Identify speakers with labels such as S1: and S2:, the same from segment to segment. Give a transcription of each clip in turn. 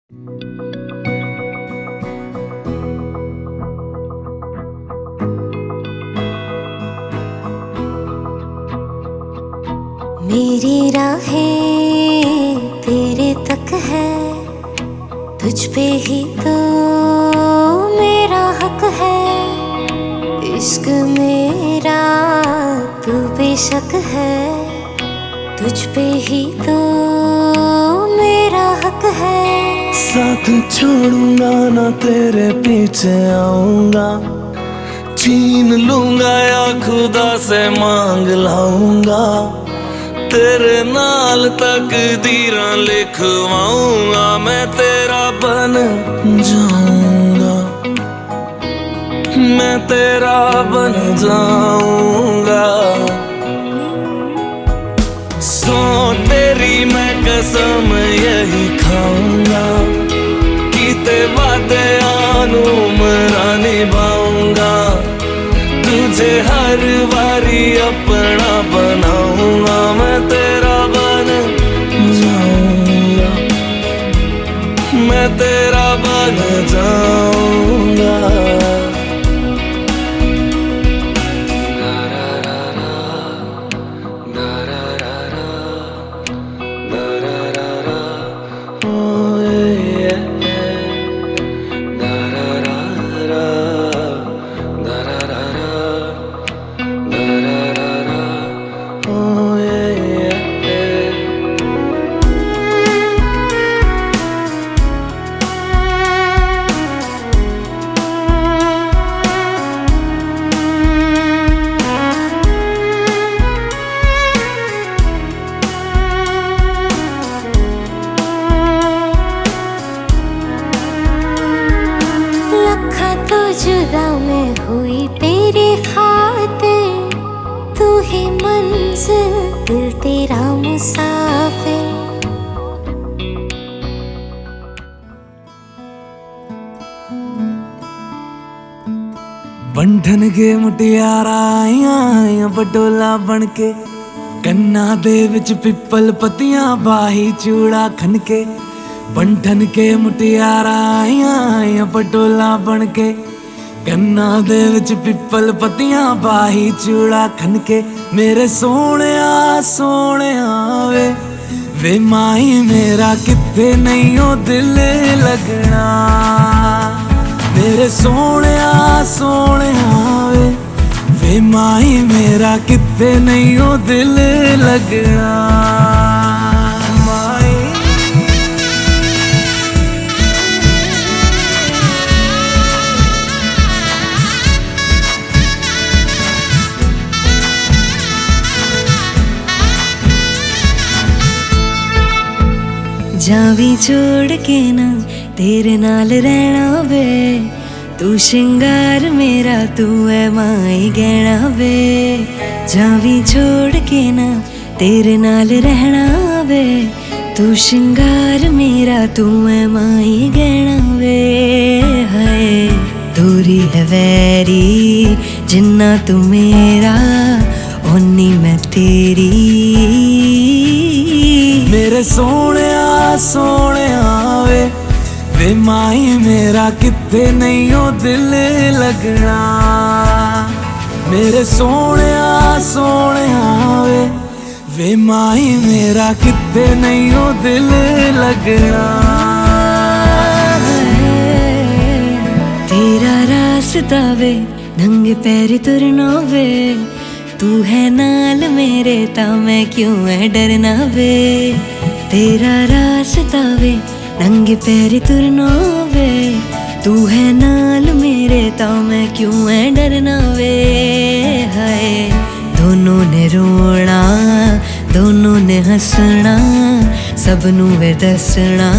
S1: मेरी राहें तेरे तक है, तुझ पे ही तो मेरा हक है। इश्क मेरा तू बेशक है, तुझ पे ही तो मेरा हक है।
S2: साथ छोड़ूंगा ना तेरे पीछे आऊंगा, छीन लूंगा या खुदा से मांग लाऊंगा। तेरे नाल तकदीरां लिखवाऊंगा, मैं तेरा बन जाऊंगा, मैं तेरा बन जाऊंगा। सो तेरी मैं कसम यही खाऊंगा, कीते वादे आनू मरा निभाऊंगा। तुझे हर बारी अपना बनाऊंगा, मैं तेरा बन जाऊंगा, मैं तेरा बन जाऊंगा।
S1: जुदा मैं हुई तेरे खातिर, तू ही मंजिल दिल तेरा मुसाफिर।
S2: बंधन के मुटियारा आईयां पटोला बनके, कन्ना दे विच पिपल पतियां बाही चूड़ा खनके। बंधन के मुटियारा आईयां पटोला बनके, कन्ना दे विच पिपल पतियां बाही चूड़ा खनके। मेरे सोहणिया सोहणिया वे माही मेरा किथे नहीं ओ दिल लगना। मेरे सोहणिया सोहणिया वे माही मेरा किथे नहीं ओ दिल लगना।
S1: जावी छोड़ के ना तेरे नाल रहना वे, तू श्रृंगार मेरा तू है माई गहना वे। जावी छोड़ के ना तेरे नाल रहना वे, तू श्रृंगार मेरा तू है माई गहना वे। हाय दूरी है वैरी जिन्ना तू मेरा, ओनी मैं तेरी।
S2: मेरे सोहणिया सोहणिया वे माही मेरा किथे नहीं ओ दिल लगना। मेरे सोहणिया सोहणिया वे माही मेरा किथे नहीं ओ दिल लगना।
S1: तेरा रास्ता वे नंगे पैर तुरना वे, तू है नाल मेरे ता मैं क्यों है डरना वे। तेरा रास्ता वे नंगे पैर तुरना वे, तू है नाल मेरे ता मैं क्यों है डरना वे। हाय दोनों ने रोना दोनों ने हंसना, सबनू वे दसना।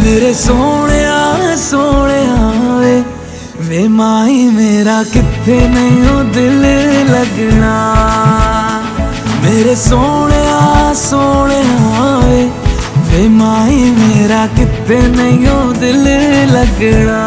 S2: मेरे सोहणिया सोहणिया वे माही मेरा किथे नहीं ओ दिल लगना। मेरे सोहणिया सोहणिया वे माही मेरा किथे नहीं ओ दिल लगना।